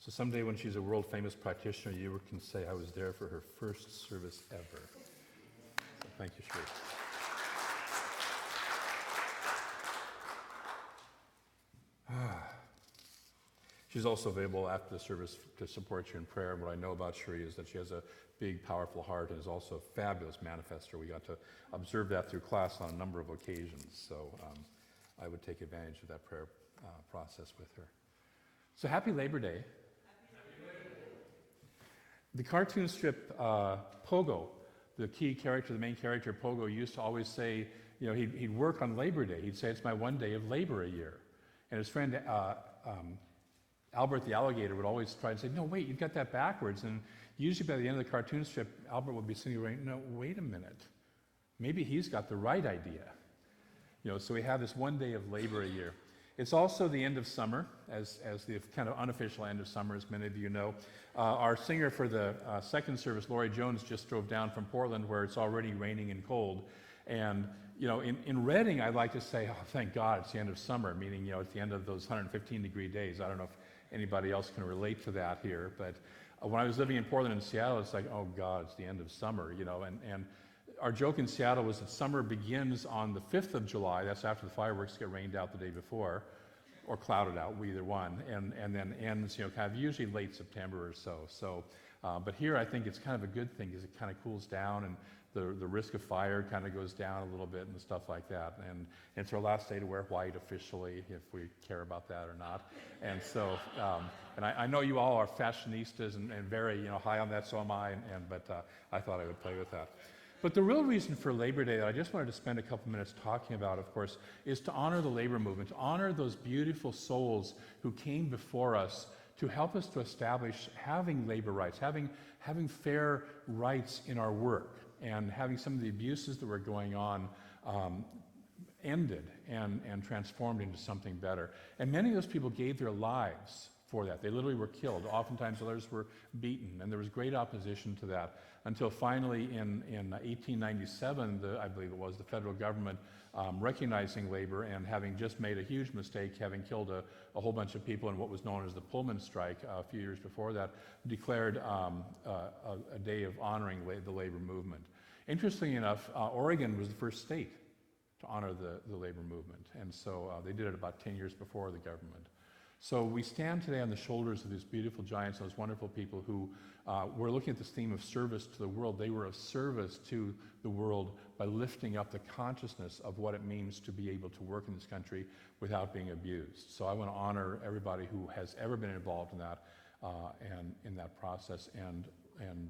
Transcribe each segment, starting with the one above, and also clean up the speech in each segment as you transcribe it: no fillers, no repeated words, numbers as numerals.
So someday when she's a world-famous practitioner, you can say, I was there for her first service ever. So thank you, Sheree. She's also available after the service to support you in prayer. And what I know about Sheree is that she has a big, powerful heart and is also a fabulous manifester. We got to observe that through class on a number of occasions. So I would take advantage of that prayer process with her. So happy Labor Day. The cartoon strip Pogo, the key character, the main character, Pogo, used to always say, he'd work on Labor Day. He'd say, it's my one day of labor a year. And his friend Albert the alligator would always try to say, no, wait, you've got that backwards. And usually by the end of the cartoon strip, Albert would be sitting there, no, wait a minute. Maybe he's got the right idea. So we have this one day of labor a year. It's also the end of summer, as the kind of unofficial end of summer, as many of you know. Our singer for the second service, Laurie Jones, just drove down from Portland, where it's already raining and cold. And in Redding, I'd like to say, oh, thank God it's the end of summer, meaning, it's the end of those 115-degree days. I don't know if anybody else can relate to that here, but when I was living in Portland and Seattle, it's like, oh God, it's the end of summer, and our joke in Seattle was that summer begins on the 5th of July, that's after the fireworks get rained out the day before, or clouded out, either one, and then ends, kind of usually late September or so. But here I think it's kind of a good thing because it kind of cools down and the risk of fire kind of goes down a little bit and stuff like that. And it's our last day to wear white officially, if we care about that or not. And so, and I know you all are fashionistas and very, high on that, so am I, but I thought I would play with that. But the real reason for Labor Day that I just wanted to spend a couple minutes talking about, of course, is to honor the labor movement, to honor those beautiful souls who came before us to help us to establish having labor rights, having fair rights in our work, and having some of the abuses that were going on ended and transformed into something better. And many of those people gave their lives for that. They literally were killed. Oftentimes others were beaten, and there was great opposition to that until finally in 1897, I believe it was, the federal government recognizing labor and having just made a huge mistake, having killed a whole bunch of people in what was known as the Pullman strike a few years before that, declared a day of honoring the labor movement. Interestingly enough, Oregon was the first state to honor the labor movement, and so they did it about 10 years before the government. So we stand today on the shoulders of these beautiful giants, those wonderful people who were looking at this theme of service to the world. They were of service to the world by lifting up the consciousness of what it means to be able to work in this country without being abused. So I want to honor everybody who has ever been involved in that and in that process, and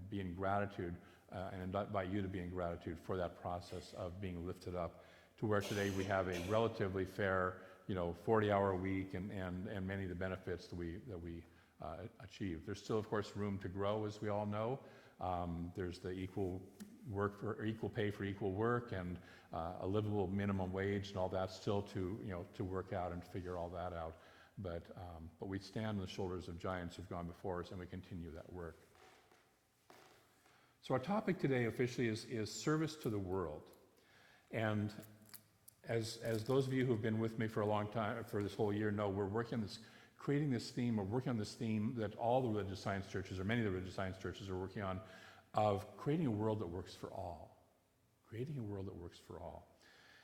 be in gratitude and invite you to be in gratitude for that process of being lifted up to where today we have a relatively fair 40-hour week and many of the benefits that we achieve. There's still, of course, room to grow, as we all know. There's the equal pay for equal work and a livable minimum wage and all that still to work out and figure all that out. But we stand on the shoulders of giants who've gone before us, and we continue that work. So our topic today officially is service to the world. And as those of you who have been with me for a long time, for this whole year, know, we're working on this, creating this theme, we're working on this theme that all the religious science churches, or many of the religious science churches are working on, of creating a world that works for all. Creating a world that works for all.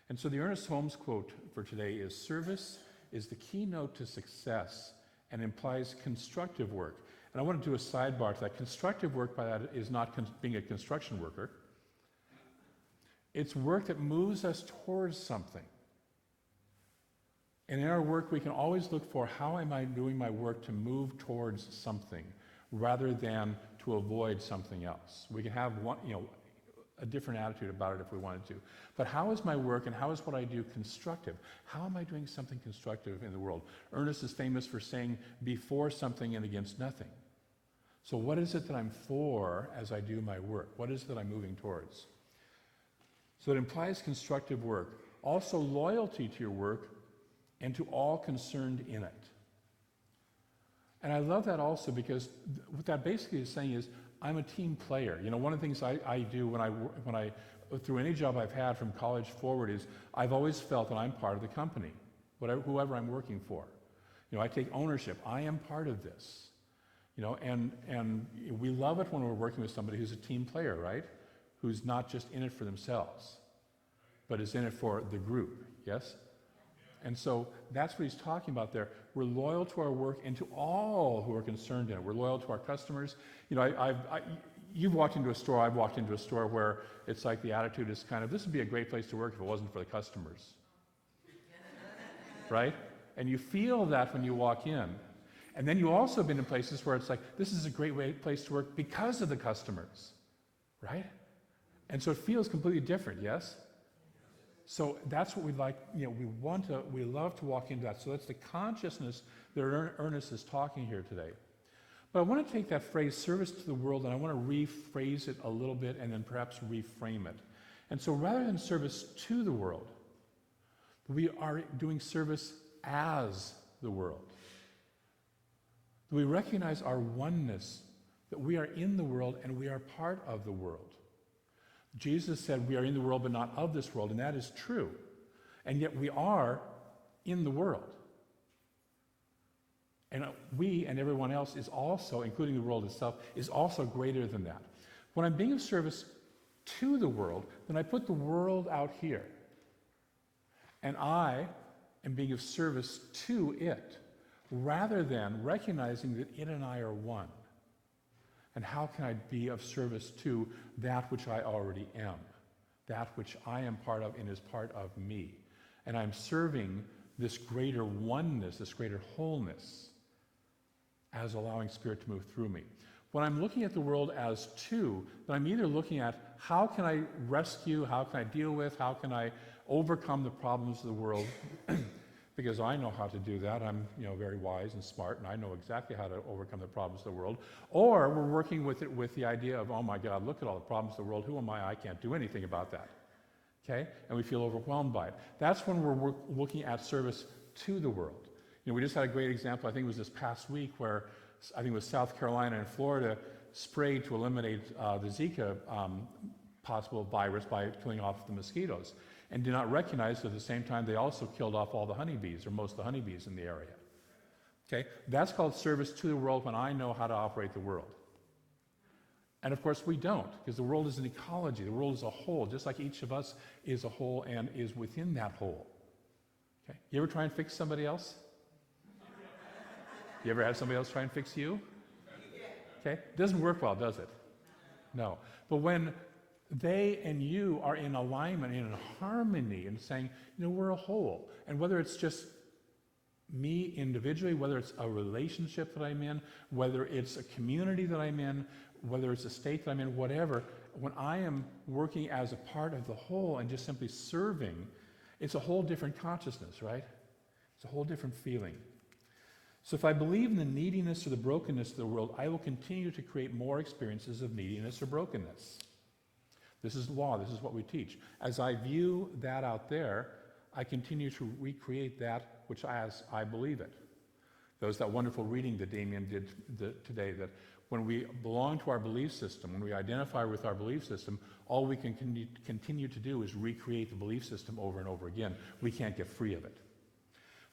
And so the Ernest Holmes quote for today is, service is the keynote to success and implies constructive work. And I want to do a sidebar to that. Constructive work by that is not being a construction worker. It's work that moves us towards something. And in our work, we can always look for, how am I doing my work to move towards something rather than to avoid something else? We can have a different attitude about it if we wanted to. But how is my work and how is what I do constructive? How am I doing something constructive in the world? Ernest is famous for saying, be for something and against nothing. So what is it that I'm for as I do my work? What is it that I'm moving towards? So it implies constructive work, also loyalty to your work and to all concerned in it. And I love that also because what that basically is saying is, I'm a team player. One of the things I do when I through any job I've had from college forward is I've always felt that I'm part of the company, whoever I'm working for. I take ownership. I am part of this. and we love it when we're working with somebody who's a team player, right? Who's not just in it for themselves, but is in it for the group, yes? And so that's what he's talking about there. We're loyal to our work and to all who are concerned in it. We're loyal to our customers. You've walked into a store, I've walked into a store where it's like the attitude is kind of, this would be a great place to work if it wasn't for the customers. Right? And you feel that when you walk in. And then you also have been in places where it's like, this is a great place to work because of the customers. Right? And so it feels completely different, yes? So that's what we like, we love to walk into that. So that's the consciousness that Ernest is talking here today. But I want to take that phrase, service to the world, and I want to rephrase it a little bit and then perhaps reframe it. And so rather than service to the world, we are doing service as the world. We recognize our oneness, that we are in the world and we are part of the world. Jesus said we are in the world but not of this world, and that is true. And yet we are in the world. And we and everyone else is also, including the world itself, is also greater than that. When I'm being of service to the world, then I put the world out here. And I am being of service to it, rather than recognizing that it and I are one. And how can I be of service to that which I already am, that which I am part of and is part of me? And I'm serving this greater oneness, this greater wholeness, as allowing Spirit to move through me. When I'm looking at the world as two, then I'm either looking at how can I rescue, how can I deal with, how can I overcome the problems of the world, because I know how to do that. I'm very wise and smart, and I know exactly how to overcome the problems of the world. Or we're working with it with the idea of, oh my God, look at all the problems of the world. Who am I? I can't do anything about that. Okay? And we feel overwhelmed by it. That's when we're looking at service to the world. We just had a great example, I think it was this past week, where I think it was South Carolina and Florida sprayed to eliminate the Zika possible virus by killing off the mosquitoes, and did not recognize that at the same time they also killed off all the honeybees, or most of the honeybees in the area. Okay? That's called service to the world, when I know how to operate the world. And of course we don't, because the world is an ecology. The world is a whole, just like each of us is a whole and is within that whole. Okay? You ever try and fix somebody else? You ever had somebody else try and fix you? Okay? It doesn't work well, does it? No. But when they and you are in alignment, in harmony, and saying, we're a whole. And whether it's just me individually, whether it's a relationship that I'm in, whether it's a community that I'm in, whether it's a state that I'm in, whatever, when I am working as a part of the whole and just simply serving, it's a whole different consciousness, right? It's a whole different feeling. So if I believe in the neediness or the brokenness of the world, I will continue to create more experiences of neediness or brokenness. This is law. This is what we teach. As I view that out there, I continue to recreate that which as I believe it. There was that wonderful reading that Damien did today, that when we belong to our belief system, when we identify with our belief system, all we can continue to do is recreate the belief system over and over again. We can't get free of it.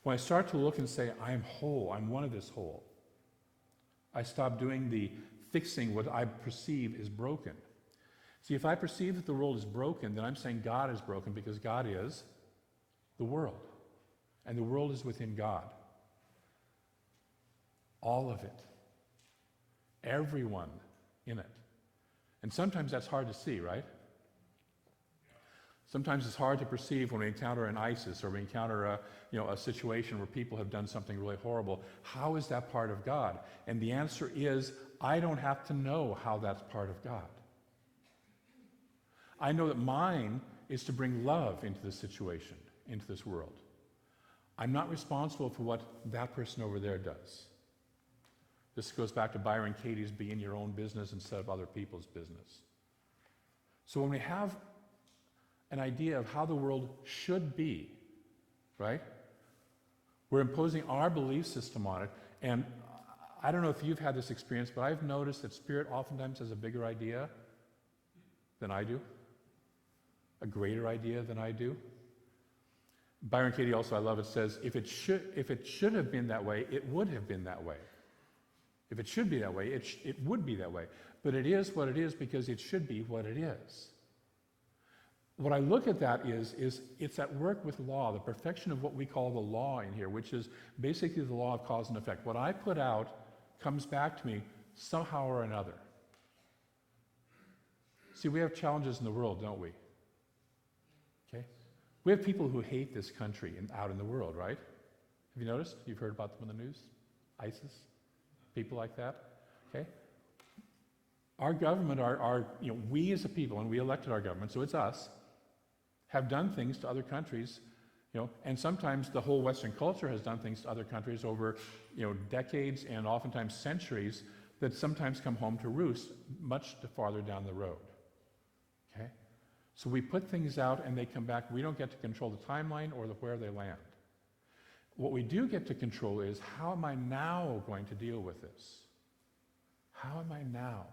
When I start to look and say, I am whole, I'm one of this whole, I stop doing the fixing what I perceive is broken. See, if I perceive that the world is broken, then I'm saying God is broken, because God is the world. And the world is within God. All of it. Everyone in it. And sometimes that's hard to see, right? Sometimes it's hard to perceive when we encounter an ISIS, or we encounter a situation where people have done something really horrible. How is that part of God? And the answer is, I don't have to know how that's part of God. I know that mine is to bring love into this situation, into this world. I'm not responsible for what that person over there does. This goes back to Byron Katie's be in your own business instead of other people's business. So when we have an idea of how the world should be, right? We're imposing our belief system on it. And I don't know if you've had this experience, but I've noticed that Spirit oftentimes has a bigger idea than I do. A greater idea than I do. Byron Katie also, I love it, says, if it should have been that way, it would have been that way. If it should be that way, it would be that way. But it is what it is because it should be what it is. What I look at that is it's at work with law, the perfection of what we call the law in here, which is basically the law of cause and effect. What I put out comes back to me somehow or another. See, we have challenges in the world, don't we? Okay? We have people who hate this country out in the world, right? Have you noticed? You've heard about them in the news? ISIS? People like that? Okay? Our government, we as a people, and we elected our government, so it's us, have done things to other countries, and sometimes the whole Western culture has done things to other countries over, decades and oftentimes centuries that sometimes come home to roost much farther down the road. Okay? So we put things out and they come back. We don't get to control the timeline or where they land. What we do get to control is, how am I now going to deal with this? How am I now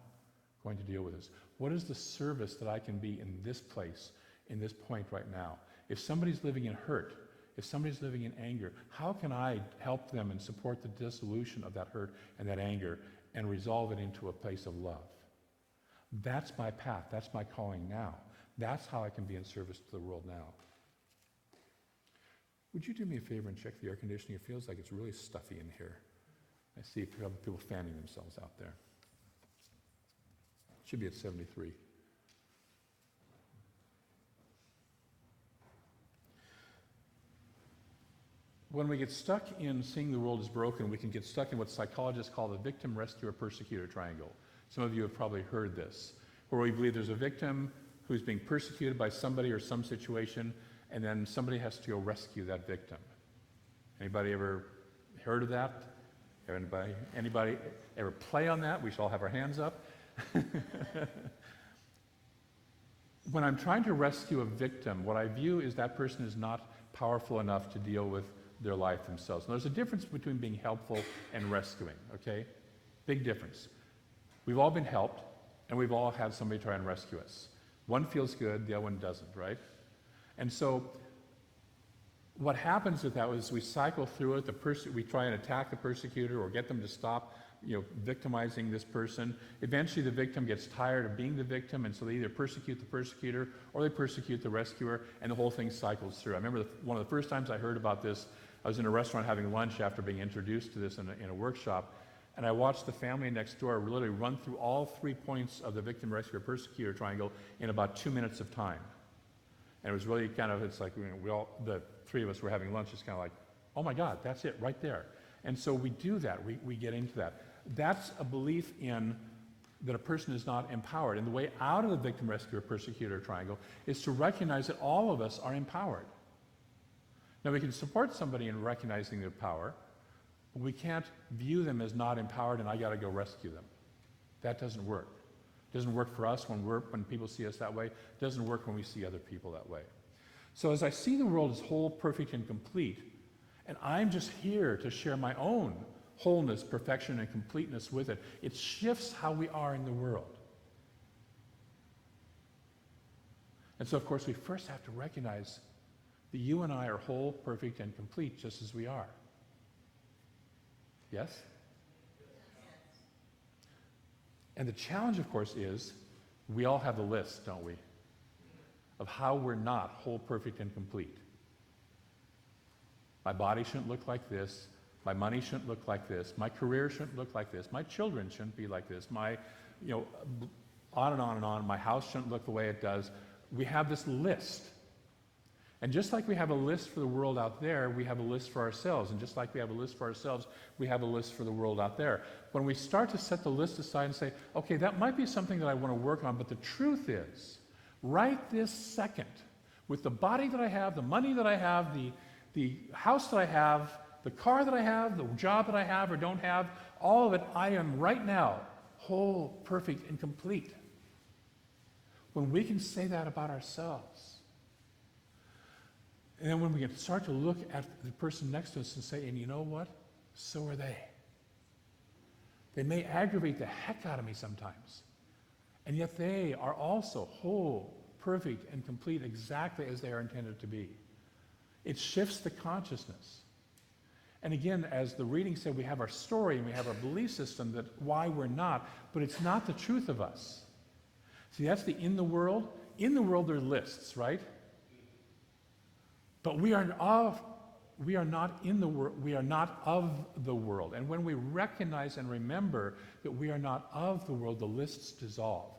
going to deal with this? What is the service that I can be in this place, in this point right now? If somebody's living in hurt, if somebody's living in anger, how can I help them and support the dissolution of that hurt and that anger and resolve it into a place of love? That's my path. That's my calling now. That's how I can be in service to the world now. Would you do me a favor and check the air conditioning? It feels like it's really stuffy in here. I see people fanning themselves out there. It should be at 73. When we get stuck in seeing the world as broken, we can get stuck in what psychologists call the victim, rescuer, persecutor triangle. Some of you have probably heard this, where we believe there's a victim who's being persecuted by somebody or some situation, and then somebody has to go rescue that victim. Anybody ever heard of that? Anybody ever play on that? We should all have our hands up. When I'm trying to rescue a victim, what I view is that person is not powerful enough to deal with their life themselves. Now, there's a difference between being helpful and rescuing, okay? Big difference. We've all been helped, and we've all had somebody try and rescue us. One feels good, the other one doesn't, right? And so what happens with that is we cycle through it. We try and attack the persecutor or get them to stop victimizing this person. Eventually the victim gets tired of being the victim, and so they either persecute the persecutor or they persecute the rescuer, and the whole thing cycles through. I remember one of the first times I heard about this, I was in a restaurant having lunch after being introduced to this in a workshop, and I watched the family next door literally run through all 3 points of the victim, rescuer, persecutor triangle in about 2 minutes of time. And it was really it's like the three of us were having lunch, it's kind of like, oh my God, that's it right there. And so we do that, we get into that. That's a belief in that a person is not empowered. And the way out of the victim, rescuer, persecutor triangle is to recognize that all of us are empowered. Now we can support somebody in recognizing their power, but we can't view them as not empowered and I gotta go rescue them. That doesn't work. It doesn't work for us when people see us that way. It doesn't work when we see other people that way. So as I see the world as whole, perfect, and complete, and I'm just here to share my own wholeness, perfection, and completeness with it, it shifts how we are in the world. And so, of course, we first have to recognize that you and I are whole, perfect, and complete just as we are. Yes? And the challenge, of course, is we all have a list, don't we, of how we're not whole, perfect, and complete. My body shouldn't look like this. My money shouldn't look like this. My career shouldn't look like this. My children shouldn't be like this. On and on and on. My house shouldn't look the way it does. We have this list. And just like we have a list for the world out there, we have a list for ourselves. And just like we have a list for ourselves, we have a list for the world out there. When we start to set the list aside and say, okay, that might be something that I want to work on, but the truth is, right this second, with the body that I have, the money that I have, the house that I have, the car that I have, the job that I have or don't have, all of it, I am right now whole, perfect, and complete. When we can say that about ourselves, and then when we can start to look at the person next to us and say, and you know what? So are they. They may aggravate the heck out of me sometimes, and yet they are also whole, perfect, and complete exactly as they are intended to be. It shifts the consciousness. And again, as the reading said, we have our story and we have our belief system that why we're not, but it's not the truth of us. See, that's the in the world. In the world, there are lists, right? But we are not in the world, we are not of the world. And when we recognize and remember that we are not of the world, the lists dissolve.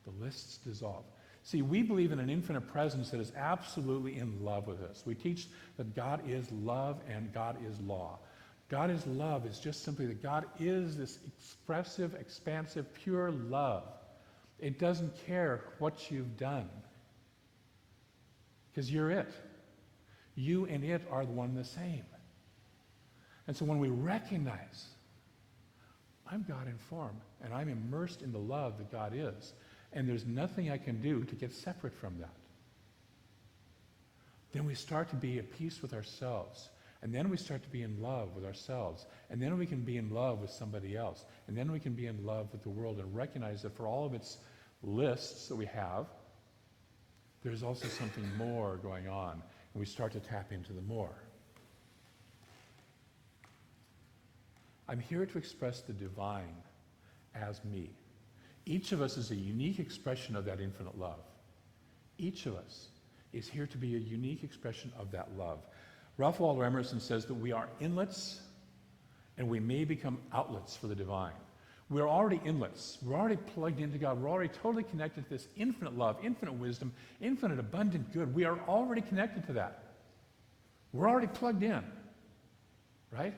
The lists dissolve. See, we believe in an infinite presence that is absolutely in love with us. We teach that God is love and God is law. God is love is just simply that God is this expressive, expansive, pure love. It doesn't care what you've done, because you're it. You and it are one and the same. And so when we recognize, I'm God in form, and I'm immersed in the love that God is, and there's nothing I can do to get separate from that, then we start to be at peace with ourselves. And then we start to be in love with ourselves. And then we can be in love with somebody else. And then we can be in love with the world and recognize that for all of its lists that we have, there's also something more going on. And we start to tap into the more. I'm here to express the divine as me. Each of us is a unique expression of that infinite love. Each of us is here to be a unique expression of that love. Ralph Waldo Emerson says that we are inlets and we may become outlets for the divine. We're already inlets. We're already plugged into God. We're already totally connected to this infinite love, infinite wisdom, infinite abundant good. We are already connected to that. We're already plugged in, right?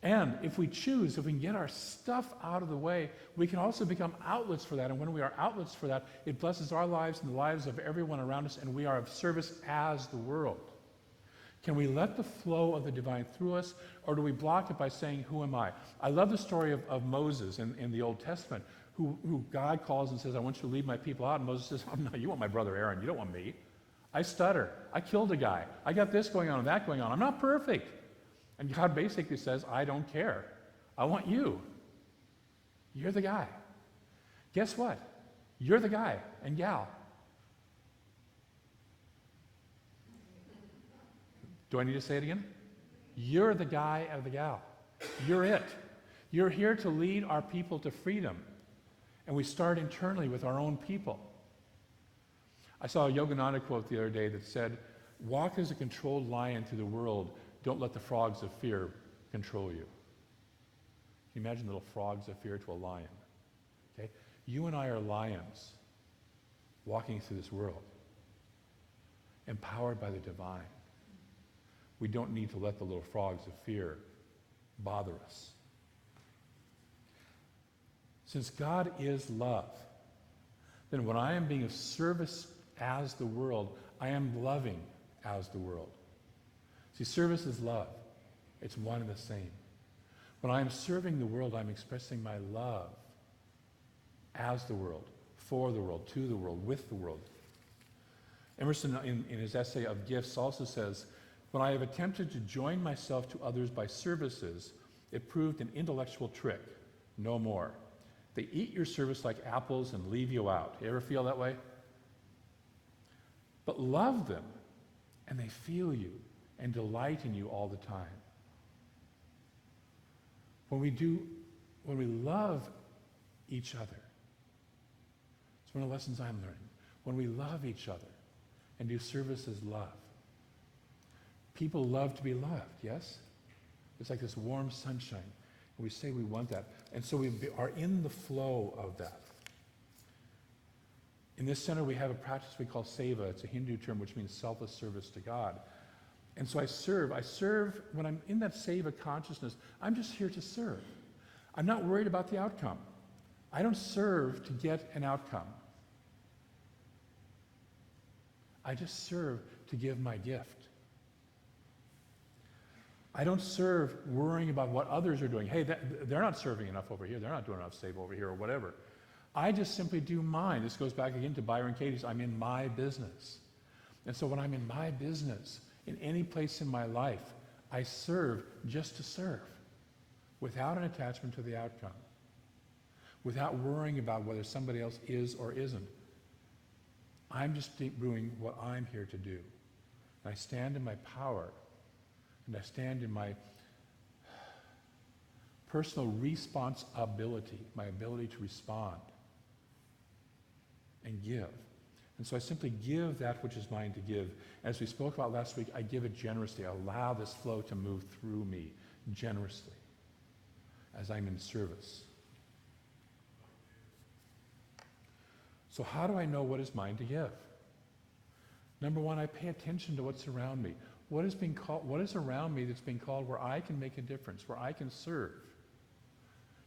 And if we choose, if we can get our stuff out of the way, we can also become outlets for that. And when we are outlets for that, it blesses our lives and the lives of everyone around us, and we are of service as the world. Can we let the flow of the divine through us, or do we block it by saying, who am I? I love the story of Moses in the Old Testament, who God calls and says, I want you to lead my people out. And Moses says, oh, no, you want my brother Aaron. You don't want me. I stutter. I killed a guy. I got this going on and that going on. I'm not perfect. And God basically says, I don't care. I want you. You're the guy. Guess what? You're the guy and gal. Do I need to say it again? You're the guy or the gal. You're it. You're here to lead our people to freedom. And we start internally with our own people. I saw a Yogananda quote the other day that said, walk as a controlled lion through the world. Don't let the frogs of fear control you. Can you imagine little frogs of fear to a lion? Okay? You and I are lions walking through this world, empowered by the divine. We don't need to let the little frogs of fear bother us. Since God is love, then when I am being of service as the world, I am loving as the world. See, service is love. It's one and the same. When I am serving the world, I'm expressing my love as the world, for the world, to the world, with the world. Emerson, in his essay of Gifts, also says, when I have attempted to join myself to others by services, it proved an intellectual trick, no more. They eat your service like apples and leave you out. You ever feel that way? But love them, and they feel you and delight in you all the time. When we love each other, it's one of the lessons I'm learning. When we love each other and do service as love, people love to be loved, yes? It's like this warm sunshine. And we say we want that. And so we are in the flow of that. In this center, we have a practice we call seva. It's a Hindu term which means selfless service to God. And so I serve. When I'm in that seva consciousness, I'm just here to serve. I'm not worried about the outcome. I don't serve to get an outcome. I just serve to give my gift. I don't serve worrying about what others are doing. Hey, they're not serving enough over here. They're not doing enough save over here or whatever. I just simply do mine. This goes back again to Byron Katie's, I'm in my business. And so when I'm in my business, in any place in my life, I serve just to serve, without an attachment to the outcome, without worrying about whether somebody else is or isn't. I'm just doing what I'm here to do. And I stand in my power and I stand in my personal responsibility, my ability to respond and give. And so I simply give that which is mine to give. As we spoke about last week, I give it generously. I allow this flow to move through me generously as I'm in service. So how do I know what is mine to give? Number one, I pay attention to what's around me. What is around me that's being called where I can make a difference, where I can serve?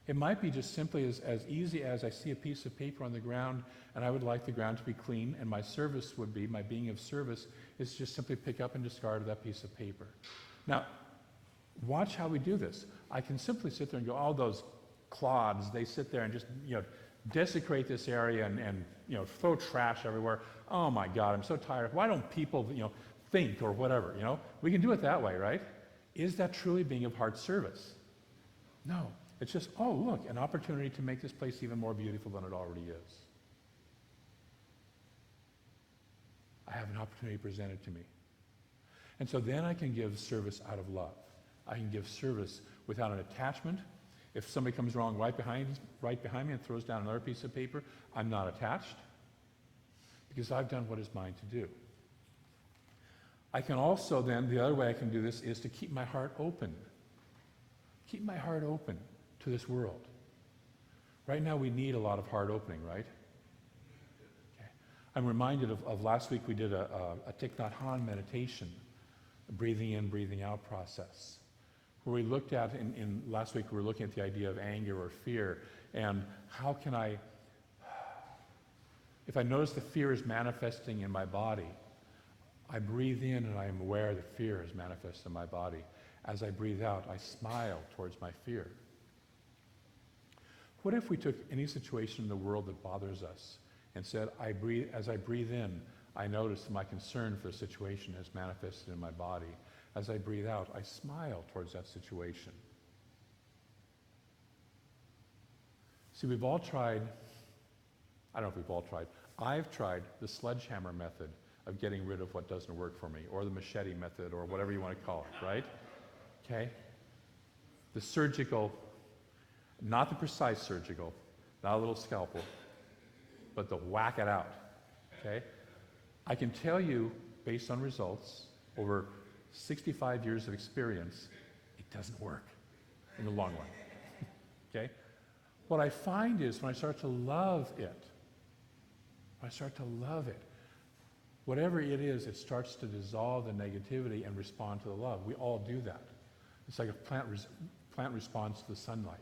It might be just simply as easy as I see a piece of paper on the ground and I would like the ground to be clean, and my service would be, my being of service, is just simply pick up and discard that piece of paper. Now, watch how we do this. I can simply sit there and go, oh, those clods, they sit there and just, desecrate this area and throw trash everywhere. Oh my God, I'm so tired. Why don't people, think or whatever, We can do it that way, right? Is that truly being of heart service? No. It's just, oh, look, an opportunity to make this place even more beautiful than it already is. I have an opportunity presented to me. And so then I can give service out of love. I can give service without an attachment. If somebody comes along right behind me and throws down another piece of paper, I'm not attached because I've done what is mine to do. I can also then, the other way I can do this is to keep my heart open. Keep my heart open to this world. Right now we need a lot of heart opening, right? Okay. I'm reminded of last week we did a Thich Nhat Hanh meditation, a breathing in, breathing out process, where we looked at, last week we were looking at the idea of anger or fear, and how can if I notice the fear is manifesting in my body, I breathe in and I am aware that fear is manifest in my body. As I breathe out, I smile towards my fear. What if we took any situation in the world that bothers us and said, as I breathe in, I notice that my concern for the situation has manifested in my body. As I breathe out, I smile towards that situation. See, we've all tried, I don't know if we've all tried, I've tried the sledgehammer method of getting rid of what doesn't work for me, or the machete method, or whatever you want to call it, right? Okay? The surgical, not the precise surgical, not a little scalpel, but the whack it out, okay? I can tell you, based on results, over 65 years of experience, it doesn't work in the long run, okay? What I find is when I start to love it, whatever it is, it starts to dissolve the negativity and respond to the love. We all do that. It's like a plant responds to the sunlight.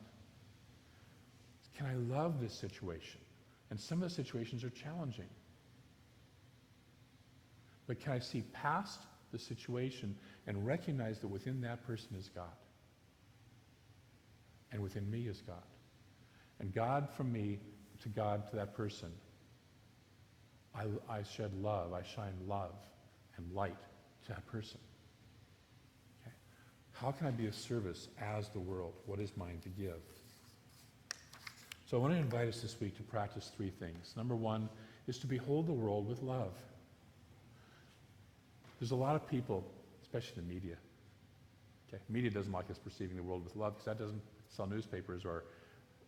Can I love this situation? And some of the situations are challenging. But can I see past the situation and recognize that within that person is God? And within me is God. And God from me to God to that person, I shed love, I shine love and light to that person. Okay? How can I be of service as the world? What is mine to give? So I want to invite us this week to practice three things. Number one is to behold the world with love. There's a lot of people, especially the media. Okay? Media doesn't like us perceiving the world with love because that doesn't sell newspapers or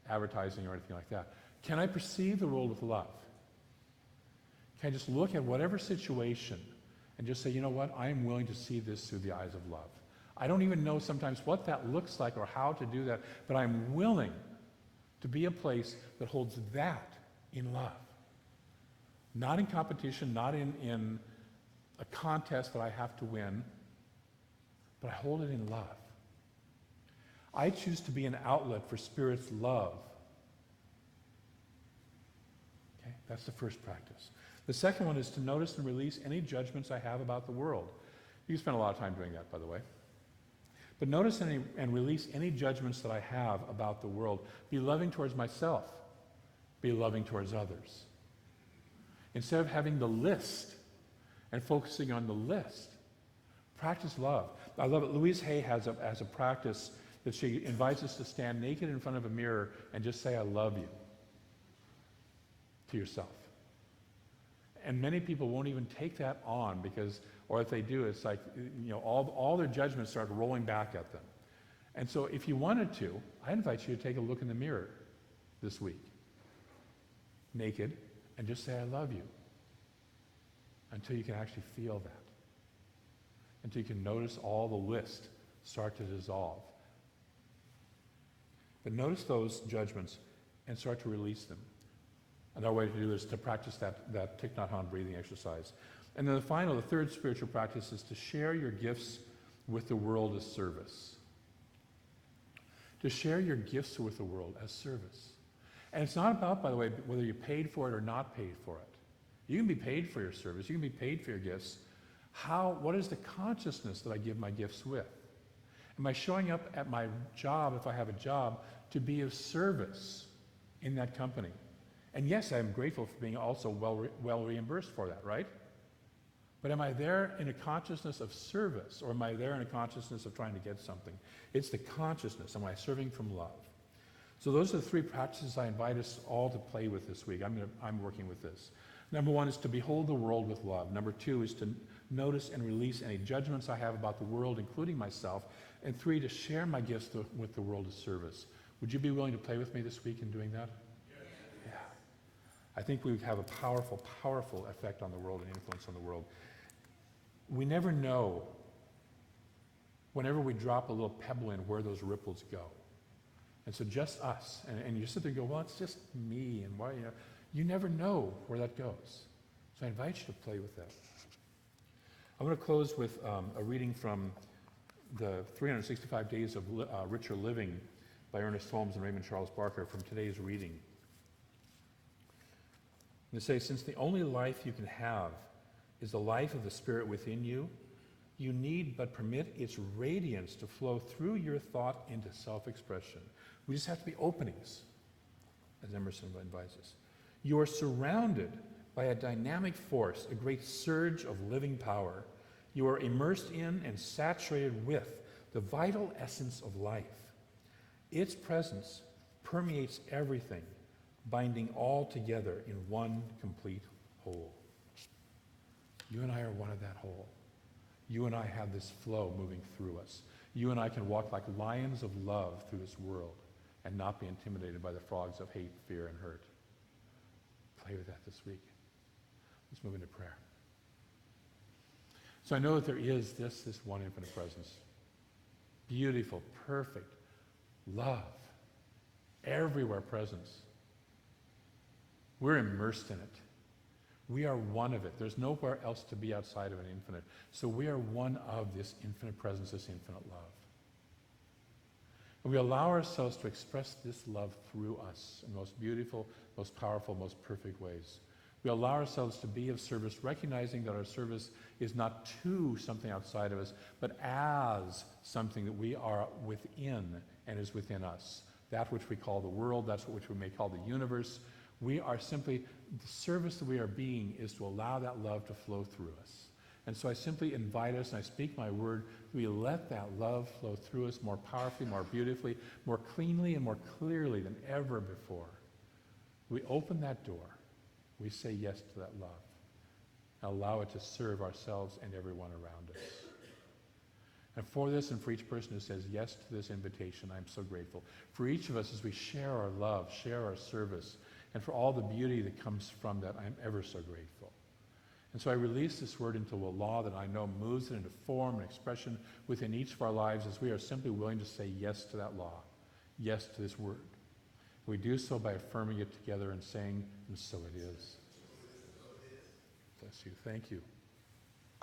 advertising or anything like that. Can I perceive the world with love? Can I just look at whatever situation and just say, you know what, I am willing to see this through the eyes of love. I don't even know sometimes what that looks like or how to do that, but I'm willing to be a place that holds that in love. Not in competition, not in a contest that I have to win, but I hold it in love. I choose to be an outlet for Spirit's love. Okay, that's the first practice. The second one is to notice and release any judgments I have about the world. You can spend a lot of time doing that, by the way. But notice and release any judgments that I have about the world. Be loving towards myself. Be loving towards others. Instead of having the list and focusing on the list, practice love. I love it. Louise Hay has a practice that she invites us to stand naked in front of a mirror and just say, I love you, to yourself. And many people won't even take that on Or if they do, it's like, all their judgments start rolling back at them. And so if you wanted to, I invite you to take a look in the mirror this week, naked, and just say, I love you, until you can actually feel that. Until you can notice all the list start to dissolve. But notice those judgments and start to release them. Another way to do this is to practice that Thich Nhat Hanh breathing exercise. And then the third spiritual practice is to share your gifts with the world as service. To share your gifts with the world as service. And it's not about, by the way, whether you paid for it or not paid for it. You can be paid for your service. You can be paid for your gifts. What is the consciousness that I give my gifts with? Am I showing up at my job, if I have a job, to be of service in that company? And yes, I'm grateful for being also well reimbursed for that, right? But am I there in a consciousness of service, or am I there in a consciousness of trying to get something? It's the consciousness. Am I serving from love? So those are the three practices I invite us all to play with this week. I'm working with this. Number one is to behold the world with love. Number two is to notice and release any judgments I have about the world, including myself. And three, to share my gifts with the world as service. Would you be willing to play with me this week in doing that? Yes. Yeah. I think we have a powerful, powerful effect on the world and influence on the world. We never know, whenever we drop a little pebble in, where those ripples go. And so just us, and you sit there and go, well, it's just me, and why, you never know where that goes. So I invite you to play with that. I'm going to close with a reading from the 365 Days of Richer Living by Ernest Holmes and Raymond Charles Barker from today's reading. And they say, since the only life you can have is the life of the Spirit within you, you need but permit its radiance to flow through your thought into self-expression. We just have to be openings, as Emerson advises us. You are surrounded by a dynamic force, a great surge of living power. You are immersed in and saturated with the vital essence of life. Its presence permeates everything, binding all together in one complete whole. You and I are one of that whole. You and I have this flow moving through us. You and I can walk like lions of love through this world and not be intimidated by the frogs of hate, fear, and hurt. Play with that this week. Let's move into prayer. So I know that there is this one infinite presence. Beautiful, perfect, love, everywhere presence. We're immersed in it. We are one of it. There's nowhere else to be outside of an infinite. So we are one of this infinite presence, this infinite love. And we allow ourselves to express this love through us in the most beautiful, most powerful, most perfect ways. We allow ourselves to be of service, recognizing that our service is not to something outside of us, but as something that we are within and is within us. That which we call the world, that's which we may call the universe. We are simply, the service that we are being is to allow that love to flow through us. And so I simply invite us, and I speak my word, we let that love flow through us more powerfully, more beautifully, more cleanly, and more clearly than ever before. We open that door. We say yes to that love. And allow it to serve ourselves and everyone around us. And for this, and for each person who says yes to this invitation, I'm so grateful. For each of us, as we share our love, share our service, and for all the beauty that comes from that, I'm ever so grateful. And so I release this word into a law that I know moves it into form and expression within each of our lives as we are simply willing to say yes to that law, yes to this word. We do so by affirming it together and saying, and so it is. Bless you. Thank you.